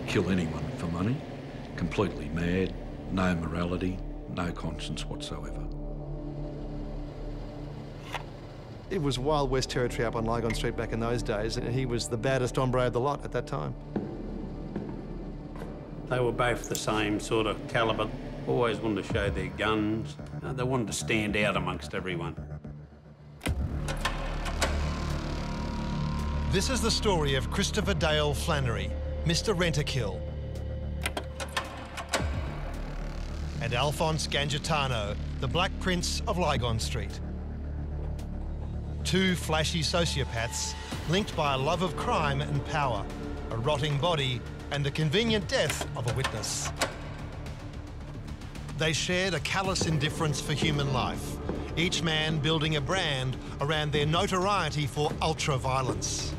He'd kill anyone for money, completely mad, no morality, no conscience whatsoever. It was Wild West territory up on Lygon Street back in those days, and he was the baddest hombre of the lot at that time. They were both the same sort of calibre. Always wanted to show their guns. They wanted to stand out amongst everyone. This is the story of Christopher Dale Flannery, Mr. Rent-A-Kill, and Alphonse Gangitano, the Black Prince of Lygon Street. Two flashy sociopaths linked by a love of crime and power, a rotting body, and the convenient death of a witness. They shared a callous indifference for human life, each man building a brand around their notoriety for ultra-violence.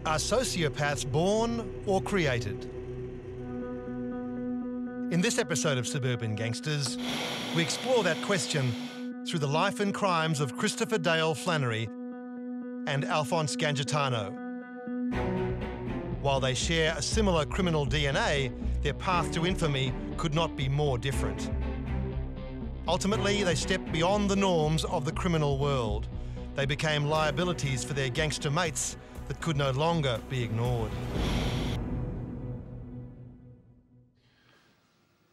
Are sociopaths born or created? In this episode of Suburban Gangsters, we explore that question through the life and crimes of Christopher Dale Flannery and Alphonse Gangitano. While they share a similar criminal DNA, their path to infamy could not be more different. Ultimately, they stepped beyond the norms of the criminal world. They became liabilities for their gangster mates that could no longer be ignored.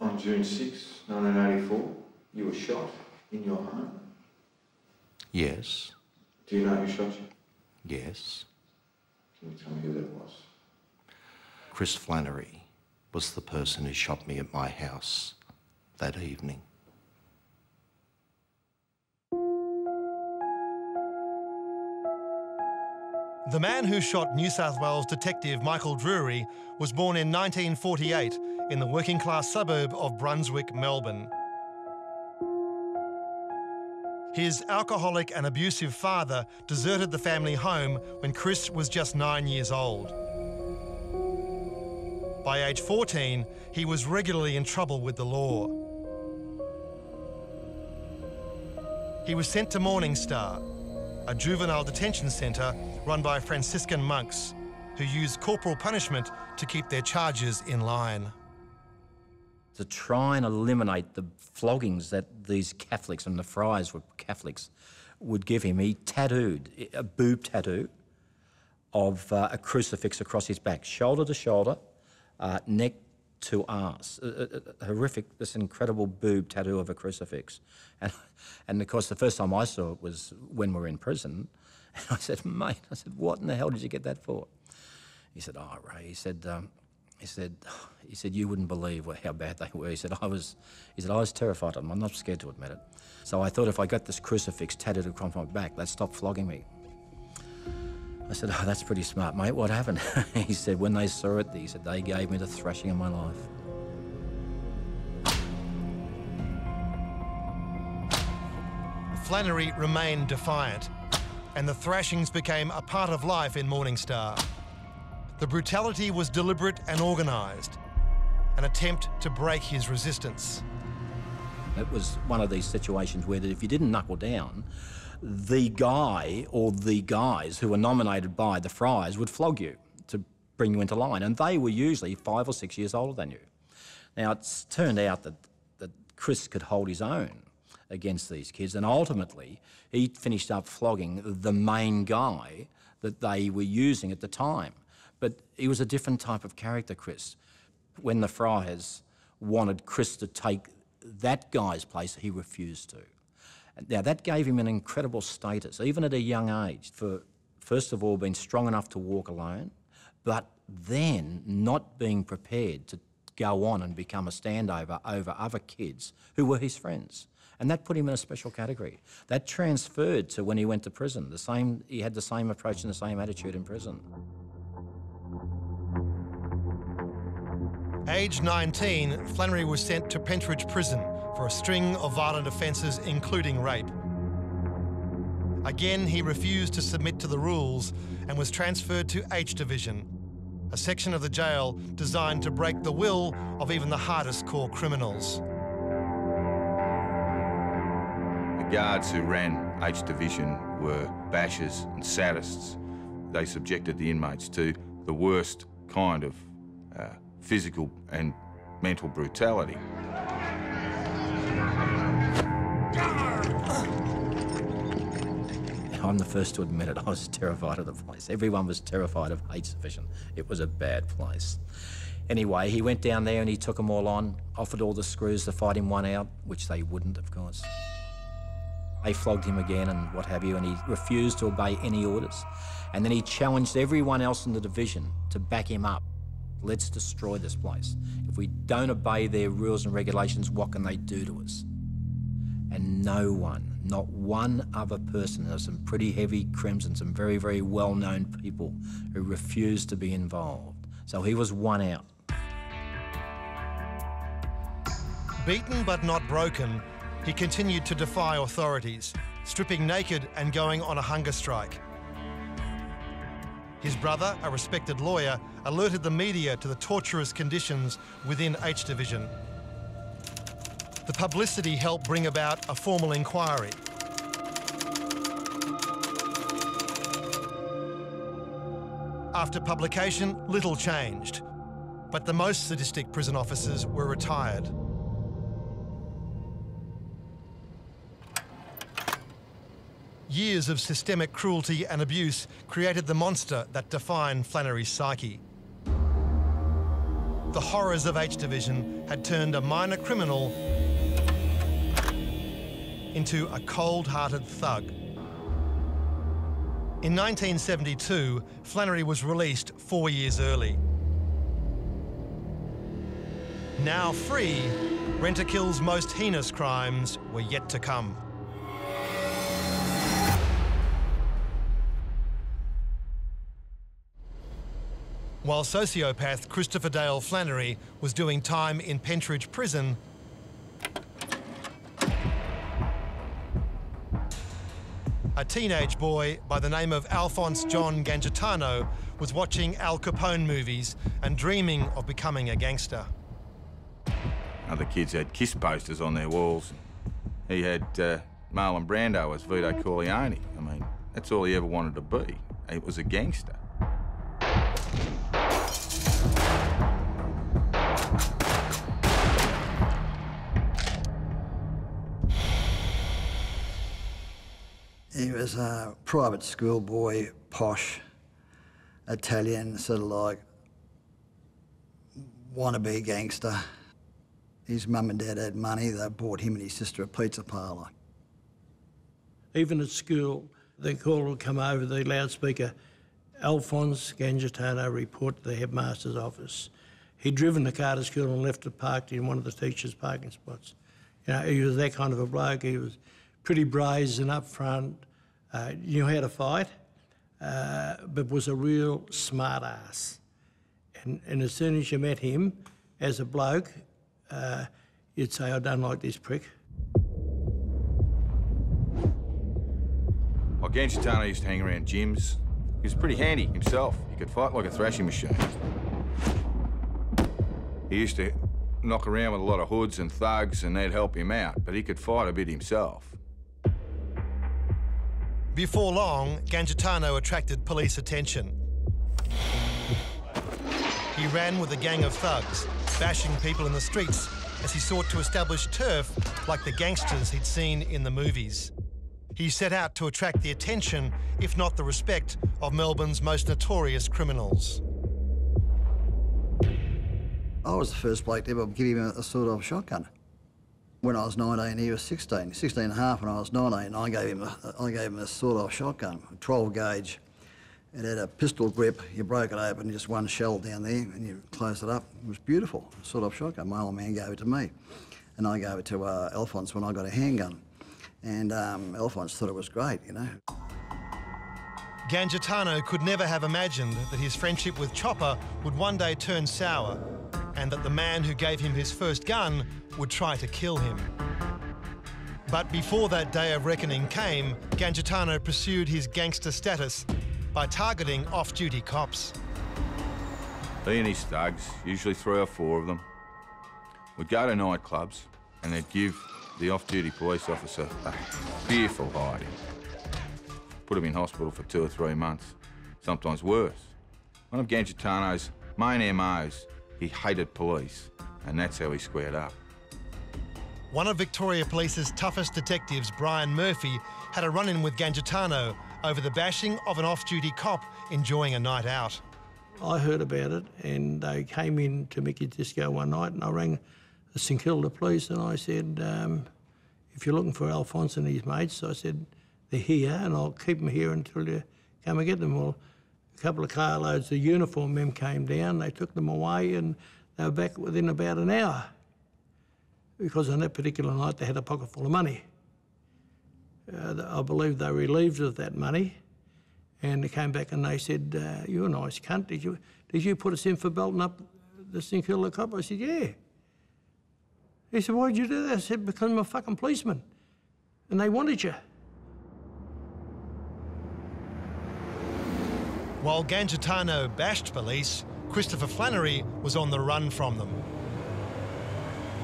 On June 6, 1984, you were shot in your home. Yes. Do you know who shot you? Yes. Can you tell me who that was? Chris Flannery was the person who shot me at my house that evening. The man who shot New South Wales detective Michael Drury was born in 1948 in the working-class suburb of Brunswick, Melbourne. His alcoholic and abusive father deserted the family home when Chris was just 9 years old. By age 14, he was regularly in trouble with the law. He was sent to Morning Star, a juvenile detention centre run by Franciscan monks who used corporal punishment to keep their charges in line. To try and eliminate the floggings that these Catholics, and the friars were Catholics, would give him, he tattooed a boob tattoo of a crucifix across his back, shoulder to shoulder, neck to arse. A horrific, this incredible boob tattoo of a crucifix. And of course, the first time I saw it was when we were in prison. And I said, mate, what in the hell did you get that for? He said, oh, Ray, he said, you wouldn't believe how bad they were. He said, I was terrified of them. I'm not scared to admit it. So I thought if I got this crucifix tattooed across my back, they'd stop flogging me. I said, oh, that's pretty smart, mate. What happened? He said, when they saw it, he said, they gave me the thrashing of my life. Flannery remained defiant, and the thrashings became a part of life in Morning Star. The brutality was deliberate and organised, an attempt to break his resistance. It was one of these situations where that if you didn't knuckle down, the guy or the guys who were nominated by the friars would flog you to bring you into line, and they were usually 5 or 6 years older than you. Now, it's turned out that Chris could hold his own against these kids, and ultimately he finished up flogging the main guy that they were using at the time. But he was a different type of character, Chris. When the friars wanted Chris to take that guy's place, he refused to. Now, that gave him an incredible status, even at a young age, for, first of all, being strong enough to walk alone, but then not being prepared to go on and become a standover over other kids who were his friends. And that put him in a special category. That transferred to when he went to prison. He had the same approach and the same attitude in prison. Aged 19, Flannery was sent to Pentridge Prison for a string of violent offences, including rape. Again, he refused to submit to the rules and was transferred to H Division, a section of the jail designed to break the will of even the hardest core criminals. The guards who ran H Division were bashers and sadists. They subjected the inmates to the worst kind of physical and mental brutality. I'm the first to admit it, I was terrified of the place. Everyone was terrified of H Division. It was a bad place. Anyway, he went down there and he took them all on, offered all the screws to fight him one out, which they wouldn't, of course. They flogged him again and what have you, and he refused to obey any orders. And then he challenged everyone else in the division to back him up. Let's destroy this place. If we don't obey their rules and regulations, what can they do to us? And no one, not one other person, there's some pretty heavy crims and some very, very well-known people who refused to be involved. So he was one out. Beaten but not broken, he continued to defy authorities, stripping naked and going on a hunger strike. His brother, a respected lawyer, alerted the media to the torturous conditions within H Division. The publicity helped bring about a formal inquiry. After publication, little changed, but the most sadistic prison officers were retired. Years of systemic cruelty and abuse created the monster that defined Flannery's psyche. The horrors of H Division had turned a minor criminal into a cold-hearted thug. In 1972, Flannery was released 4 years early. Now free, Rentokil's most heinous crimes were yet to come. While sociopath Christopher Dale Flannery was doing time in Pentridge Prison, a teenage boy by the name of Alphonse Gangitano was watching Al Capone movies and dreaming of becoming a gangster. Other kids had kiss posters on their walls. He had Marlon Brando as Vito Corleone. I mean, that's all he ever wanted to be. He was a gangster. He was a private school boy, posh, Italian, sort of like wannabe gangster. His mum and dad had money. They bought him and his sister a pizza parlour. Even at school, the call would come over the loudspeaker, Alphonse Gangitano report to the headmaster's office. He'd driven the car to school and left it parked in one of the teachers' parking spots. You know, he was that kind of a bloke. He was pretty brazen up front, knew how to fight, but was a real smart ass. And as soon as you met him as a bloke, you'd say, I don't like this prick. Well, Gangitano used to hang around gyms. He was pretty handy himself. He could fight like a thrashing machine. He used to knock around with a lot of hoods and thugs and they'd help him out, but he could fight a bit himself. Before long, Gangitano attracted police attention. He ran with a gang of thugs, bashing people in the streets as he sought to establish turf like the gangsters he'd seen in the movies. He set out to attract the attention, if not the respect, of Melbourne's most notorious criminals. I was the first bloke to ever give him a sawed-off shotgun. When I was 19, he was 16 and a half when I was 19. I gave him a sawed-off shotgun, a 12 gauge. It had a pistol grip. You broke it open, just one shell down there, and you closed it up. It was beautiful, a sawed-off shotgun. My old man gave it to me, and I gave it to Alphonse when I got a handgun. And Alphonse thought it was great, you know. Gangitano could never have imagined that his friendship with Chopper would one day turn sour and that the man who gave him his first gun would try to kill him. But before that day of reckoning came, Gangitano pursued his gangster status by targeting off-duty cops. He and his thugs, usually 3 or 4 of them, would go to nightclubs and they'd give the off-duty police officer a fearful hiding. Put him in hospital for 2 or 3 months, sometimes worse. One of Gangitano's main MOs, he hated police, and that's how he squared up. One of Victoria Police's toughest detectives, Brian Murphy, had a run-in with Gangitano over the bashing of an off-duty cop enjoying a night out. I heard about it, and they came in to Mickey's Disco one night, and I rang the St Kilda police and I said, if you're looking for Alphonse and his mates, I said, they're here and I'll keep them here until you come and get them. Well, a couple of carloads of uniform men came down, they took them away and they were back within about an hour. Because on that particular night they had a pocket full of money. I believe they were relieved of that money, and they came back and they said, you're a nice cunt, did you put us in for belting up the St Kilda cop? I said, yeah. He said, why'd you do that? I said, because I'm a fucking policeman, and they wanted you. While Gangitano bashed police, Christopher Flannery was on the run from them.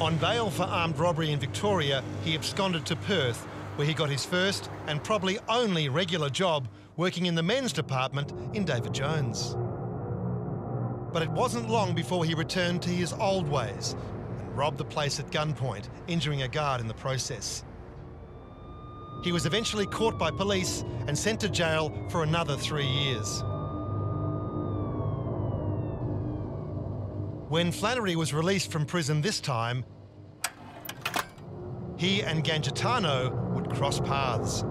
On bail for armed robbery in Victoria, he absconded to Perth, where he got his first and probably only regular job working in the men's department in David Jones. But it wasn't long before he returned to his old ways and robbed the place at gunpoint, injuring a guard in the process. He was eventually caught by police and sent to jail for another 3 years. When Flannery was released from prison this time, he and Gangitano would cross paths.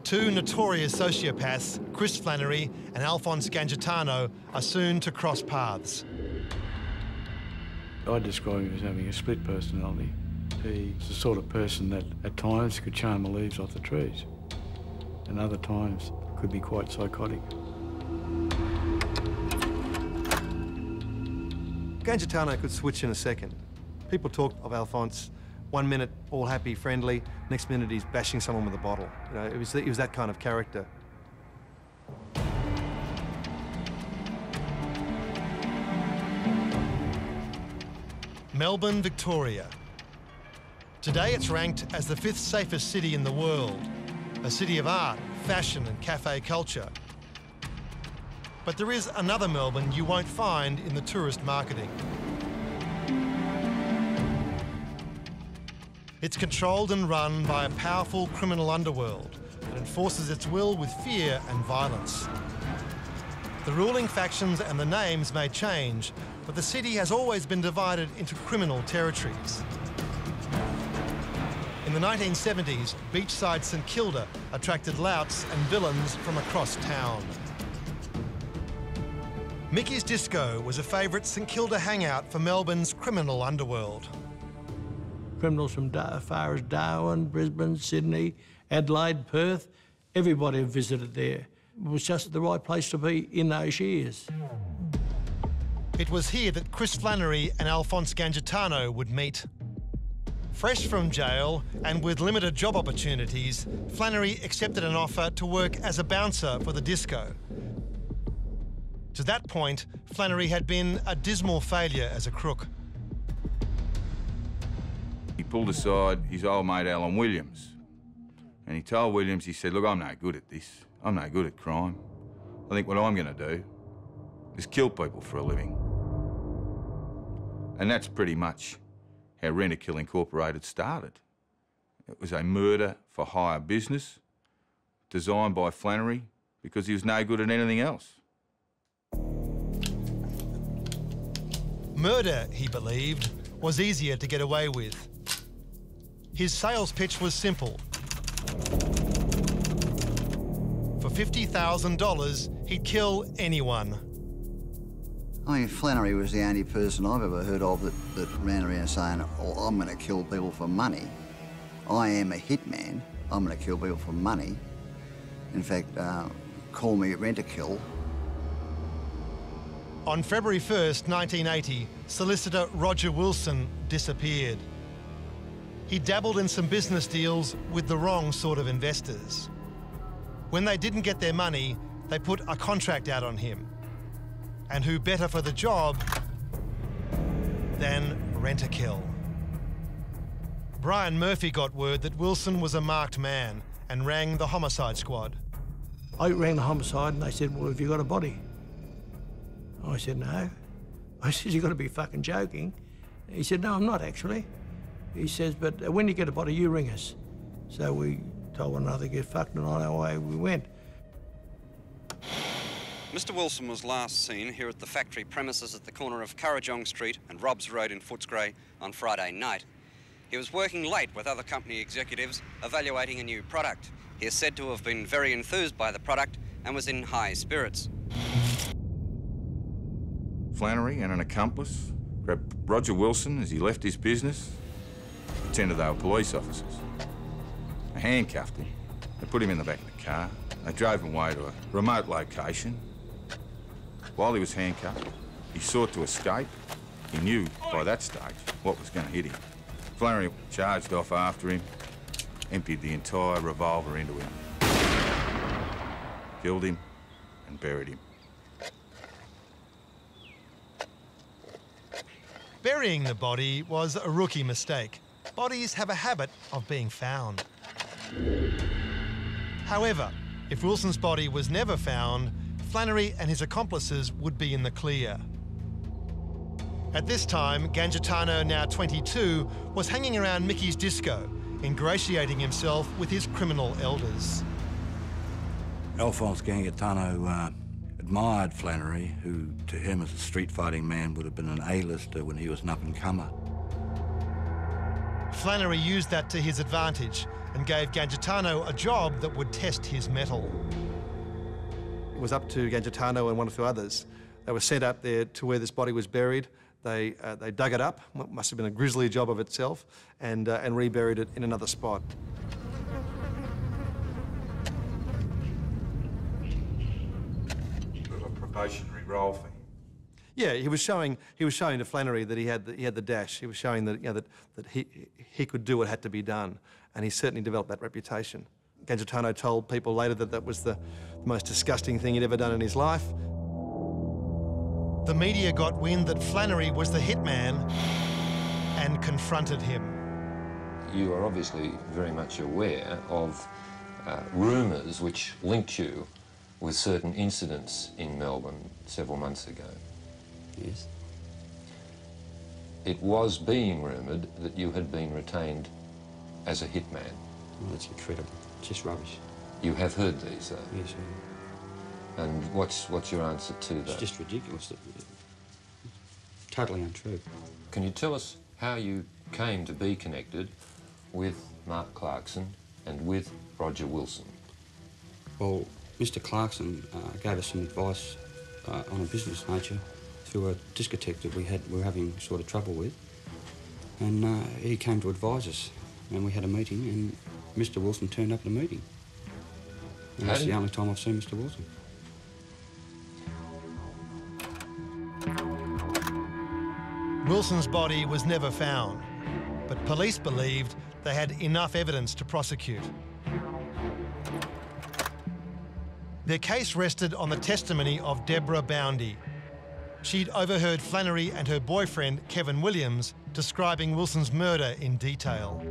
Two notorious sociopaths, Chris Flannery and Alphonse Gangitano, are soon to cross paths. I describe him as having a split personality. He's the sort of person that at times could charm the leaves off the trees, and other times could be quite psychotic. Gangitano could switch in a second. People talk of Alphonse, 1 minute all happy, friendly, next minute he's bashing someone with a bottle. You know, he was that kind of character. Melbourne, Victoria. Today it's ranked as the 5th safest city in the world, a city of art, fashion and cafe culture. But there is another Melbourne you won't find in the tourist marketing. It's controlled and run by a powerful criminal underworld that enforces its will with fear and violence. The ruling factions and the names may change, but the city has always been divided into criminal territories. In the 1970s, beachside St Kilda attracted louts and villains from across town. Mickey's Disco was a favourite St Kilda hangout for Melbourne's criminal underworld. Criminals from as far as Darwin, Brisbane, Sydney, Adelaide, Perth, everybody visited there. It was just the right place to be in those years. It was here that Chris Flannery and Alphonse Gangitano would meet. Fresh from jail and with limited job opportunities, Flannery accepted an offer to work as a bouncer for the disco. To that point, Flannery had been a dismal failure as a crook. He pulled aside his old mate Alan Williams, and he told Williams, he said, look, I'm no good at this. I'm no good at crime. I think what I'm going to do is kill people for a living. And that's pretty much how Rent-A-Kill Incorporated started. It was a murder-for-hire business designed by Flannery because he was no good at anything else. Murder, he believed, was easier to get away with. His sales pitch was simple. For $50,000, he'd kill anyone. I mean, Flannery was the only person I've ever heard of that ran around saying, oh, I'm going to kill people for money. I am a hitman. I'm going to kill people for money. In fact, call me rent-a-kill. On February 1st, 1980, solicitor Roger Wilson disappeared. He dabbled in some business deals with the wrong sort of investors. When they didn't get their money, they put a contract out on him. And who better for the job than Rent-a-Kill? Brian Murphy got word that Wilson was a marked man and rang the homicide squad. I rang the homicide and they said, well, have you got a body? I said, no. I said, you've got to be fucking joking. He said, no, I'm not actually. He says, but when you get a body, you ring us. So we told one another, get fucked, and on our way we went. Mr Wilson was last seen here at the factory premises at the corner of Currajong Street and Robbs Road in Footscray on Friday night. He was working late with other company executives evaluating a new product. He is said to have been very enthused by the product and was in high spirits. Flannery and an accomplice grabbed Roger Wilson as he left his business, pretended they were police officers. They handcuffed him, they put him in the back of the car, they drove him away to a remote location. While he was handcuffed, he sought to escape. He knew by that stage what was going to hit him. Flannery charged off after him, emptied the entire revolver into him, killed him and buried him. Burying the body was a rookie mistake. Bodies have a habit of being found. However, if Wilson's body was never found, Flannery and his accomplices would be in the clear. At this time, Gangitano, now 22, was hanging around Mickey's disco, ingratiating himself with his criminal elders. Alphonse Gangitano admired Flannery, who to him as a street-fighting man would have been an A-lister when he was an up-and-comer. Flannery used that to his advantage and gave Gangitano a job that would test his mettle. It was up to Gangitano and one or two others. They were sent up there to where this body was buried. They dug it up, what must have been a grisly job of itself, and reburied it in another spot. A probationary role for him. Yeah, he was showing to Flannery that he had the dash. He was showing that, you know, that he could do what had to be done, and he certainly developed that reputation. Gangitano told people later that that was the most disgusting thing he'd ever done in his life. The media got wind that Flannery was the hitman and confronted him. You are obviously very much aware of rumours which linked you with certain incidents in Melbourne several months ago. Yes. It was being rumoured that you had been retained as a hitman. Well, that's incredible. Just rubbish. You have heard these, though? Yes, I have. And what's your answer to that? It's just ridiculous. Totally untrue. Can you tell us how you came to be connected with Mark Clarkson and with Roger Wilson? Well, Mr Clarkson gave us some advice on a business nature through a discotheque that we were having sort of trouble with. And he came to advise us, and we had a meeting, and Mr Wilson turned up at the meeting. And that's the only time I've seen Mr Wilson. Wilson's body was never found, but police believed they had enough evidence to prosecute. Their case rested on the testimony of Deborah Boundy. She'd overheard Flannery and her boyfriend, Kevin Williams, describing Wilson's murder in detail.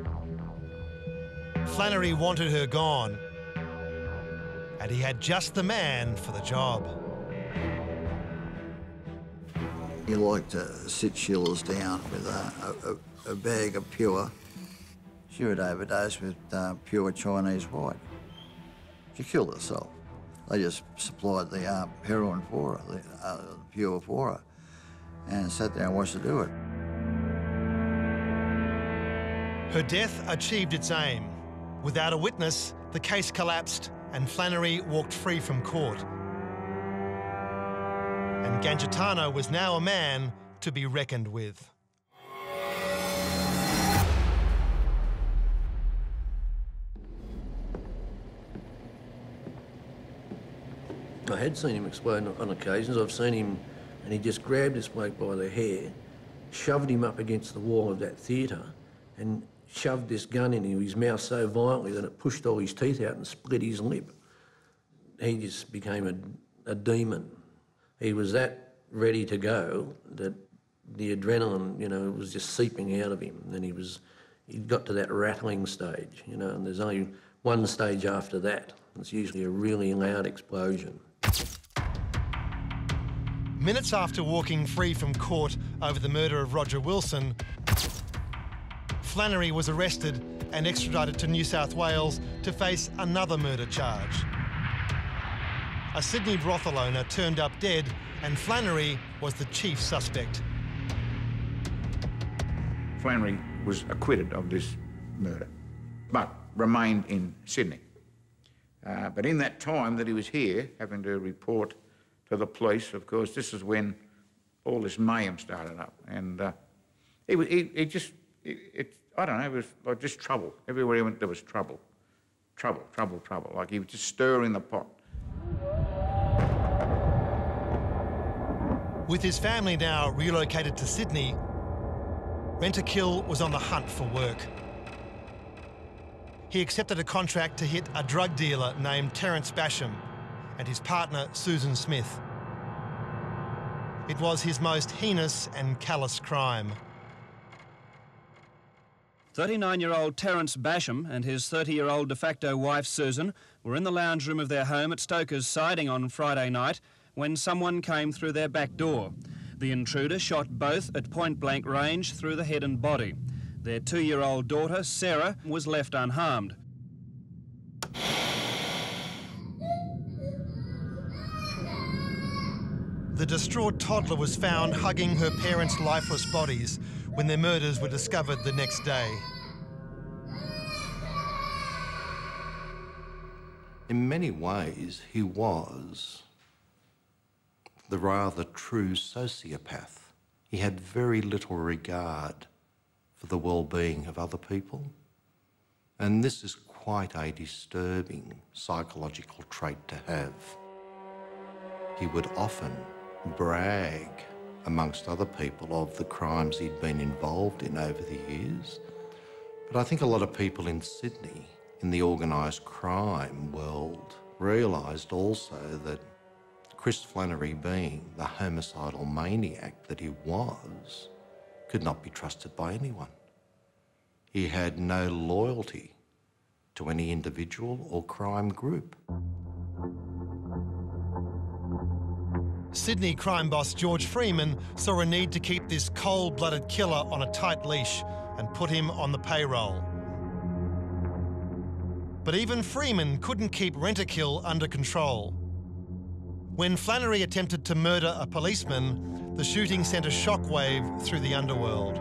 Flannery wanted her gone, and he had just the man for the job. He liked to sit Sheila's down with a bag of pure. She would overdose with pure Chinese white. She killed herself. They just supplied the heroin for her, the pure for her, and sat there and watched her do it. Her death achieved its aim. Without a witness, the case collapsed and Flannery walked free from court. and Gangitano was now a man to be reckoned with. I had seen him explode on occasions. I've seen him, and he just grabbed this bloke by the hair, shoved him up against the wall of that theatre, and shoved this gun into his mouth so violently that it pushed all his teeth out and split his lip. He just became a demon. He was that ready to go that the adrenaline, you know, was just seeping out of him. And he got to that rattling stage, you know, and there's only one stage after that. It's usually a really loud explosion. Minutes after walking free from court over the murder of Roger Wilson, Flannery was arrested and extradited to New South Wales to face another murder charge. A Sydney brothel owner turned up dead, and Flannery was the chief suspect. Flannery was acquitted of this murder, but remained in Sydney. But in that time that he was here, having to report to the police, of course, this is when all this mayhem started up. And I don't know, it was like just trouble. Everywhere he went, there was trouble. Trouble. Like he was just stirring the pot. With his family now relocated to Sydney, Rentokil was on the hunt for work. He accepted a contract to hit a drug dealer named Terence Basham and his partner Susan Smith. It was his most heinous and callous crime. 39-year-old Terence Basham and his 30-year-old de facto wife Susan were in the lounge room of their home at Stoker's Siding on Friday night when someone came through their back door. The intruder shot both at point-blank range through the head and body. Their 2-year-old daughter, Sarah, was left unharmed. The distraught toddler was found hugging her parents' lifeless bodies when their murders were discovered the next day. In many ways, he was the rather true sociopath. He had very little regard for the well-being of other people. And this is quite a disturbing psychological trait to have. He would often brag amongst other people of the crimes he'd been involved in over the years. But I think a lot of people in Sydney, in the organised crime world, realised also that Chris Flannery, being the homicidal maniac that he was, could not be trusted by anyone. He had no loyalty to any individual or crime group. Sydney crime boss George Freeman saw a need to keep this cold-blooded killer on a tight leash and put him on the payroll. But even Freeman couldn't keep Rentokil under control. When Flannery attempted to murder a policeman, the shooting sent a shockwave through the underworld.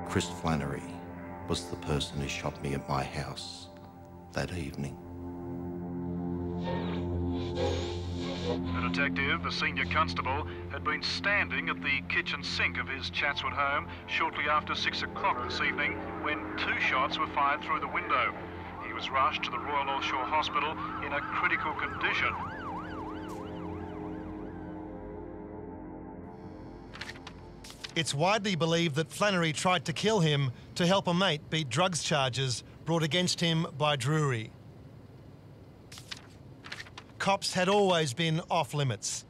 Chris Flannery was the person who shot me at my house that evening. The detective, a senior constable, had been standing at the kitchen sink of his Chatswood home shortly after 6 o'clock this evening when 2 shots were fired through the window. He was rushed to the Royal North Shore Hospital in a critical condition. It's widely believed that Flannery tried to kill him to help a mate beat drugs charges brought against him by Drury. Cops had always been off limits.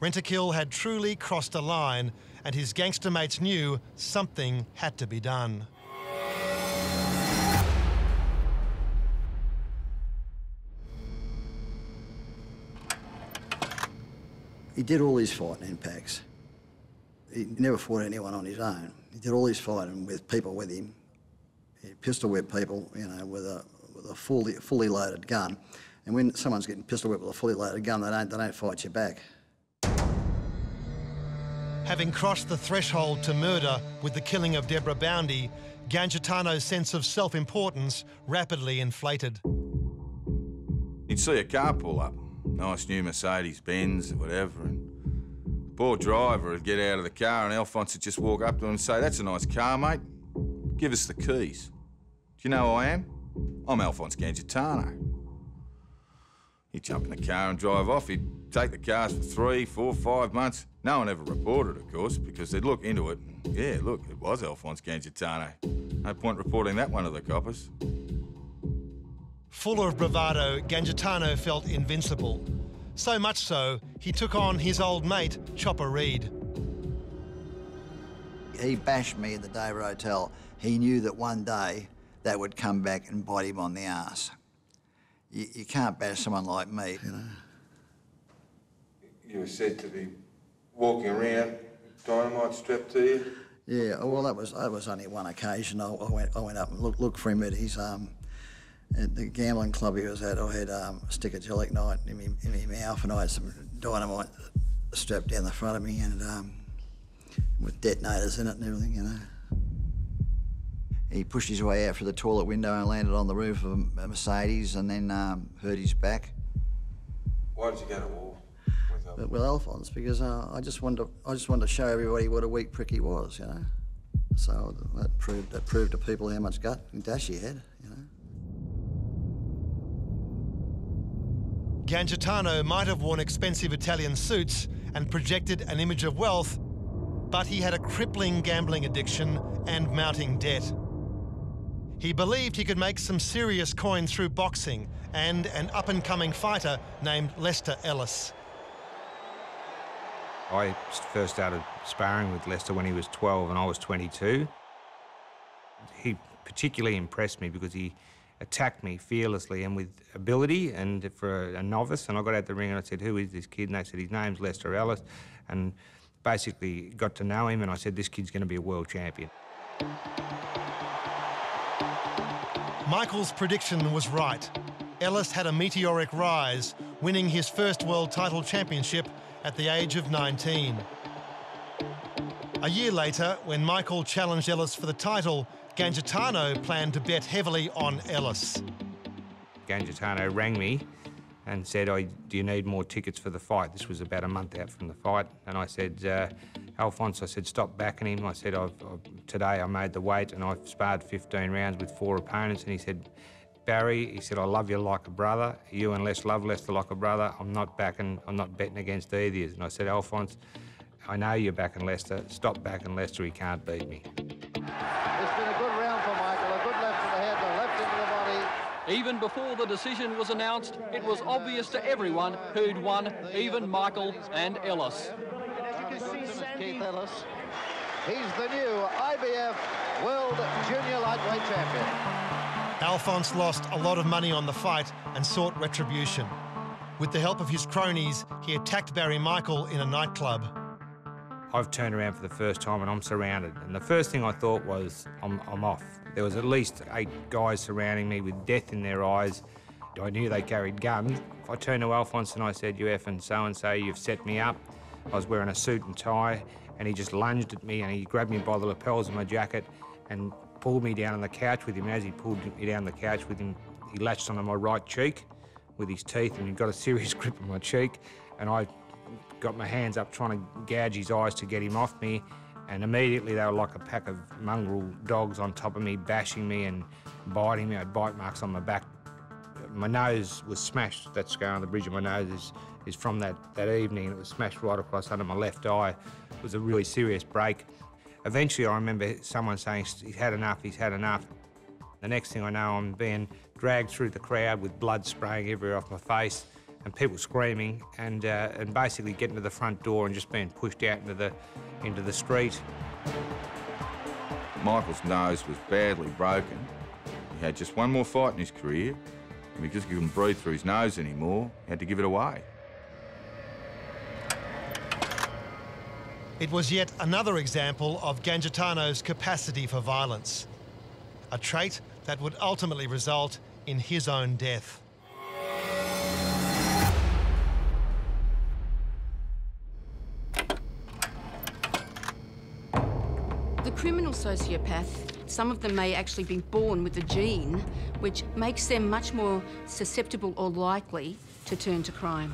Rentokil had truly crossed a line, and his gangster mates knew something had to be done. He did all his fighting in packs. He never fought anyone on his own. He did all his fighting with people with him. He pistol whipped people, you know, with a fully loaded gun. And when someone's getting pistol whipped with a fully loaded gun, they don't fight you back. Having crossed the threshold to murder with the killing of Deborah Boundy, Gangitano's sense of self-importance rapidly inflated. He'd see a car pull up, nice new Mercedes-Benz or whatever, and poor driver would get out of the car and Alphonse would just walk up to him and say, "That's a nice car, mate. Give us the keys." "Do you know who I am? I'm Alphonse Gangitano." He'd jump in the car and drive off. He'd take the cars for 3, 4, 5 months. No one ever reported, of course, because they'd look into it. Yeah, look, it was Alphonse Gangitano. No point reporting that one to the coppers. Full of bravado, Gangitano felt invincible. So much so, he took on his old mate, Chopper Reed. He bashed me at the Dover Hotel. He knew that one day that would come back and bite him on the arse. You can't bash someone like me, you know. You were said to be walking around, dynamite strapped to you? Yeah, well, that was only one occasion. I went up and looked for him at his at the gambling club he was at. I had a stick of gelignite in my mouth, and I had some dynamite strapped down the front of me, and with detonators in it and everything, you know. He pushed his way out through the toilet window and landed on the roof of a Mercedes, and then hurt his back. Why did you go to war with Alphonse? Because I just wanted to show everybody what a weak prick he was, you know. So that proved to people how much gut and dash he had, you know. Gangitano might have worn expensive Italian suits and projected an image of wealth, but he had a crippling gambling addiction and mounting debt. He believed he could make some serious coin through boxing and an up-and-coming fighter named Lester Ellis. I first started sparring with Lester when he was 12 and I was 22. He particularly impressed me because he attacked me fearlessly and with ability, and for a novice. And I got out the ring and I said, "Who is this kid?" And they said, "His name's Lester Ellis." And basically got to know him, and I said, "This kid's going to be a world champion." Michael's prediction was right. Ellis had a meteoric rise, winning his first world title championship at the age of 19. A year later, when Michael challenged Ellis for the title, Gangitano planned to bet heavily on Ellis. Gangitano rang me and said, "Do you need more tickets for the fight?" This was about a month out from the fight. And I said, "Alphonse," I said, "stop backing him." I said, "Today I made the weight and I've sparred 15 rounds with 4 opponents." And he said, "Barry," he said, "I love you like a brother. You and Les love Lester like a brother. I'm not betting against either of you." And I said, "Alphonse, I know you're backing Lester. Stop backing Lester. He can't beat me." It's been a good round for Michael. A good left to the head, a left into the body. Even before the decision was announced, it was obvious to everyone who'd won, even Michael and Ellis. Keith Ellis. He's the new IBF World Junior Lightweight Champion. Alphonse lost a lot of money on the fight and sought retribution. With the help of his cronies, he attacked Barry Michael in a nightclub. I've turned around for the first time and I'm surrounded. And the first thing I thought was, I'm off. There was at least 8 guys surrounding me with death in their eyes. I knew they carried guns. I turned to Alphonse and I said, "You effing so-and-so, you've set me up." I was wearing a suit and tie, and he just lunged at me and he grabbed me by the lapels of my jacket and pulled me down on the couch with him. And as he pulled me down the couch with him, he latched onto my right cheek with his teeth, and he got a serious grip on my cheek. And I got my hands up trying to gouge his eyes to get him off me, and immediately they were like a pack of mongrel dogs on top of me, bashing me and biting me. I had bite marks on my back. My nose was smashed. That scar on the bridge of my nose is from that evening, and it was smashed right across under my left eye. It was a really serious break. Eventually I remember someone saying, "He's had enough, he's had enough." The next thing I know, I'm being dragged through the crowd with blood spraying everywhere off my face and people screaming, and basically getting to the front door and just being pushed out into the street. Michael's nose was badly broken. He had just one more fight in his career, and because he couldn't breathe through his nose anymore, he had to give it away. It was yet another example of Gangitano's capacity for violence, a trait that would ultimately result in his own death. The criminal sociopath, some of them may actually be born with a gene which makes them much more susceptible or likely to turn to crime.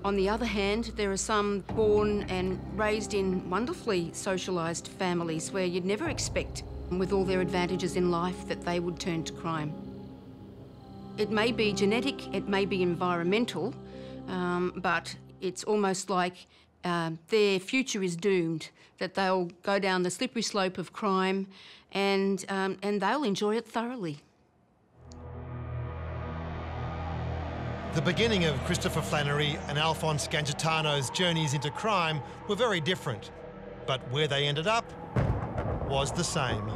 On the other hand, there are some born and raised in wonderfully socialised families where you'd never expect, with all their advantages in life, that they would turn to crime. It may be genetic, it may be environmental, but it's almost like their future is doomed, that they'll go down the slippery slope of crime and they'll enjoy it thoroughly. The beginning of Christopher Flannery and Alphonse Gangitano's journeys into crime were very different, but where they ended up was the same.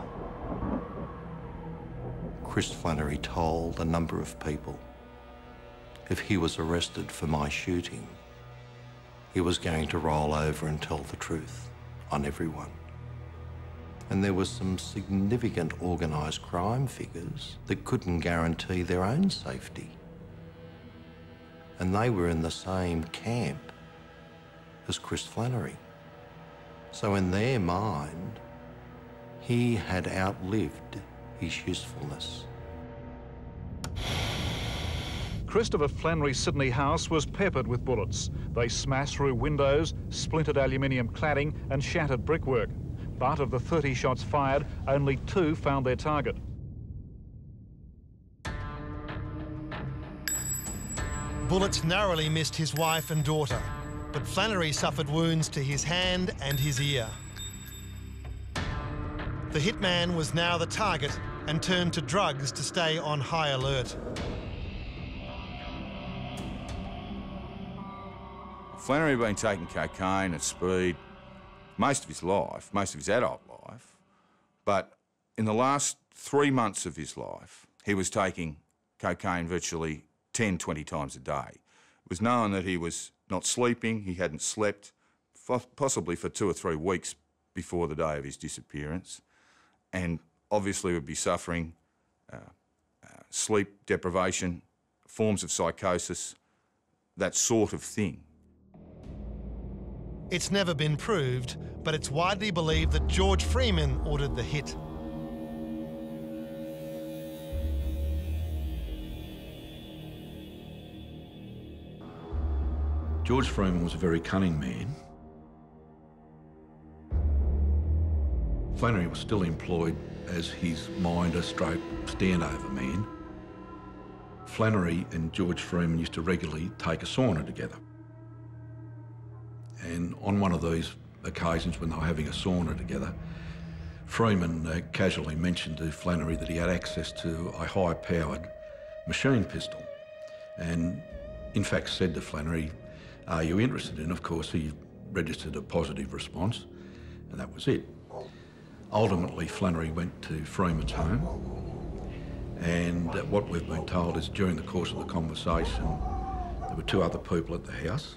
Chris Flannery told a number of people if he was arrested for my shooting, he was going to roll over and tell the truth on everyone. And there were some significant organised crime figures that couldn't guarantee their own safety. And they were in the same camp as Chris Flannery. So in their mind, he had outlived his usefulness. Christopher Flannery's Sydney house was peppered with bullets. They smashed through windows, splintered aluminium cladding and shattered brickwork. But of the 30 shots fired, only 2 found their target. Bullets narrowly missed his wife and daughter, but Flannery suffered wounds to his hand and his ear. The hitman was now the target and turned to drugs to stay on high alert. Flannery had been taking cocaine and speed most of his life, most of his adult life, but in the last 3 months of his life, he was taking cocaine virtually 10, 20 times a day. It was known that he was not sleeping, he hadn't slept, possibly for 2 or 3 weeks before the day of his disappearance, and obviously would be suffering sleep deprivation, forms of psychosis, that sort of thing. It's never been proved, but it's widely believed that George Freeman ordered the hit. George Freeman was a very cunning man. Flannery was still employed as his minder stroke standover man. Flannery and George Freeman used to regularly take a sauna together. And on one of these occasions when they were having a sauna together, Freeman casually mentioned to Flannery that he had access to a high-powered machine pistol, and in fact said to Flannery, "Are you interested in?" Of course, he registered a positive response, and that was it. Ultimately, Flannery went to Freeman's home, and what we've been told is during the course of the conversation, there were 2 other people at the house,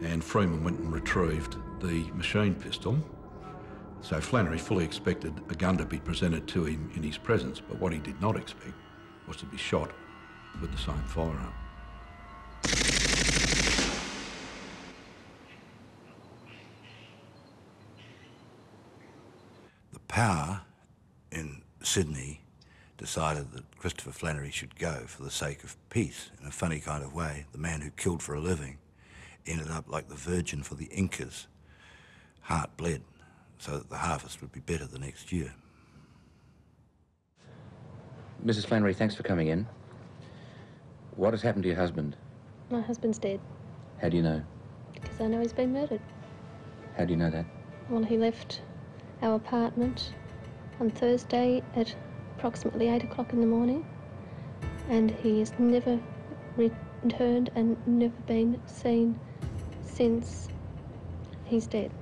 and Freeman went and retrieved the machine pistol. So Flannery fully expected a gun to be presented to him in his presence, but what he did not expect was to be shot with the same firearm. The power in Sydney decided that Christopher Flannery should go for the sake of peace in a funny kind of way. The man who killed for a living ended up like the Virgin for the Incas. Heart bled so that the harvest would be better the next year. Mrs. Flannery, thanks for coming in. What has happened to your husband? My husband's dead. How do you know? Because I know he's been murdered. How do you know that? Well, he left our apartment on Thursday at approximately 8 o'clock in the morning, and he has never returned and never been seen since he's dead.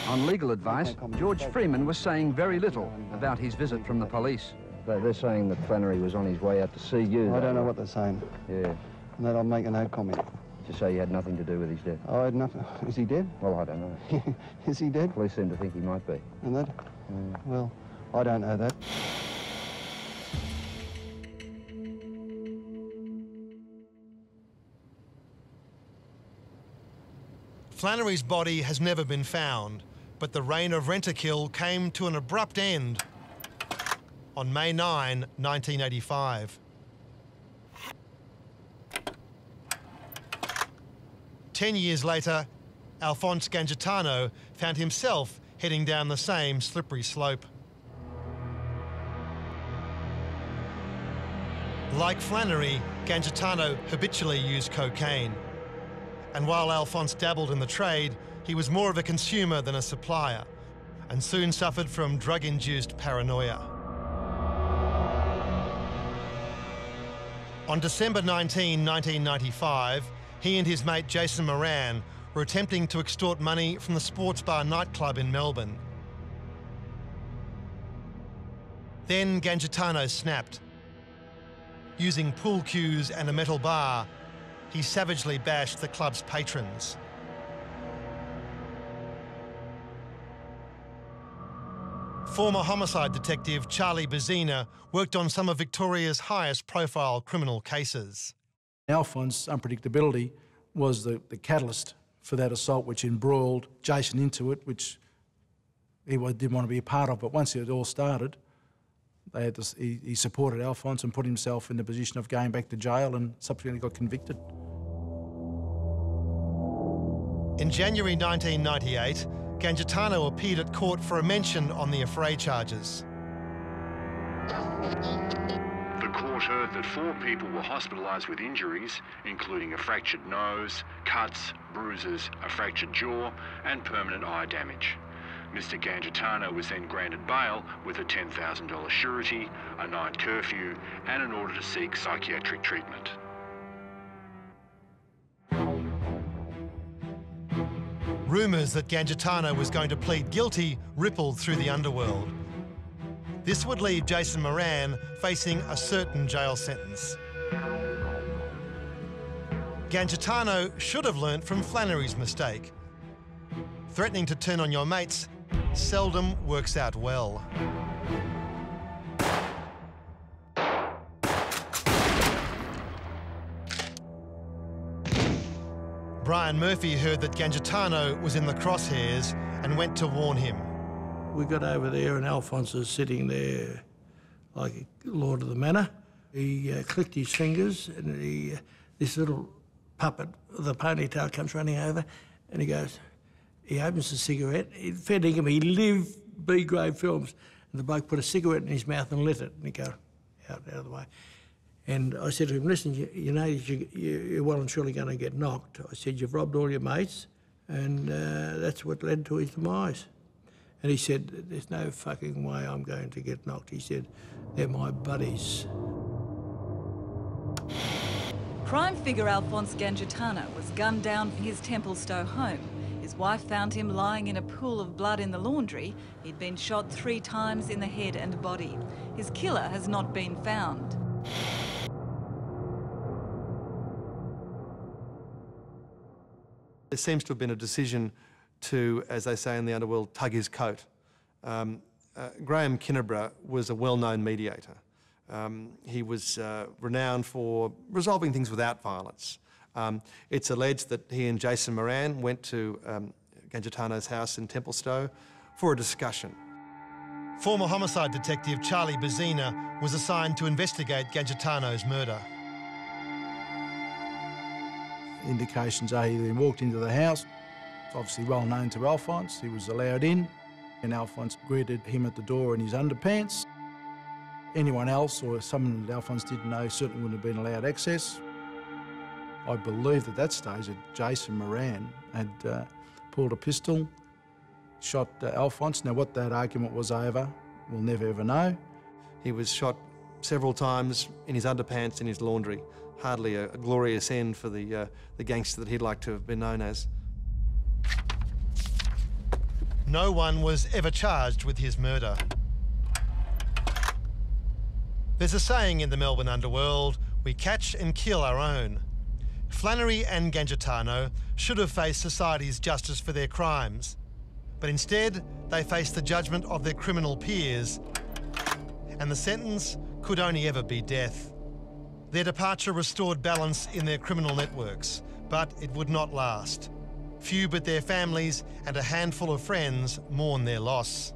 On legal advice, George Freeman was saying very little about his visit from the police. They're saying that Flannery was on his way out to see you. I don't know what they're saying. Yeah. And that I'll make no comment. To say you had nothing to do with his death. I had nothing. Is he dead? Well, I don't know. Is he dead? Police seem to think he might be. And that? Well, I don't know that. Flannery's body has never been found, but the reign of rent-a-kill came to an abrupt end on May 9, 1985. 10 years later, Alphonse Gangitano found himself heading down the same slippery slope. Like Flannery, Gangitano habitually used cocaine. And while Alphonse dabbled in the trade, he was more of a consumer than a supplier, and soon suffered from drug-induced paranoia. On December 19, 1995, he and his mate Jason Moran were attempting to extort money from the Sports Bar nightclub in Melbourne. Then Gangitano snapped. Using pool cues and a metal bar, he savagely bashed the club's patrons. Former homicide detective Charlie Bazina worked on some of Victoria's highest profile criminal cases. Alphonse's unpredictability was the catalyst for that assault, which embroiled Jason into it, which he didn't want to be a part of. But once it all started, he supported Alphonse and put himself in the position of going back to jail and subsequently got convicted. In January 1998, Gangitano appeared at court for a mention on the affray charges. The court heard that 4 people were hospitalised with injuries, including a fractured nose, cuts, bruises, a fractured jaw and permanent eye damage. Mr. Gangitano was then granted bail with a $10,000 surety, a night curfew and an order to seek psychiatric treatment. Rumours that Gangitano was going to plead guilty rippled through the underworld. This would leave Jason Moran facing a certain jail sentence. Gangitano should have learnt from Flannery's mistake. Threatening to turn on your mates seldom works out well. Brian Murphy heard that Gangitano was in the crosshairs and went to warn him. We got over there and Alphonse was sitting there like a lord of the manor. He clicked his fingers and this little puppet with a ponytail comes running over and he opens a cigarette. Fair dinkum, he lived B-grade films. And the bloke put a cigarette in his mouth and lit it and he go out of the way. And I said to him, listen, you know you're well and surely going to get knocked. I said, you've robbed all your mates and that's what led to his demise. And he said, there's no fucking way I'm going to get knocked. He said, they're my buddies. Crime figure Alphonse Gangitano was gunned down in his Templestowe home. His wife found him lying in a pool of blood in the laundry. He'd been shot 3 times in the head and body. His killer has not been found. There seems to have been a decision to, as they say in the underworld, tug his coat. Graham Kinniburgh was a well-known mediator. He was renowned for resolving things without violence. It's alleged that he and Jason Moran went to Gangitano's house in Templestowe for a discussion. Former homicide detective Charlie Bazina was assigned to investigate Gangitano's murder. Indications are he then walked into the house. It's obviously well known to Alphonse. He was allowed in, and Alphonse greeted him at the door in his underpants. Anyone else or someone that Alphonse didn't know certainly wouldn't have been allowed access. I believe at that stage that Jason Moran had pulled a pistol, shot Alphonse. Now what that argument was over, we'll never ever know. He was shot several times in his underpants in his laundry. Hardly a glorious end for the gangster that he'd like to have been known as. No one was ever charged with his murder. There's a saying in the Melbourne underworld, we catch and kill our own. Flannery and Gangitano should have faced society's justice for their crimes, but instead they faced the judgment of their criminal peers, and the sentence could only ever be death. Their departure restored balance in their criminal networks, but it would not last. Few but their families and a handful of friends mourn their loss.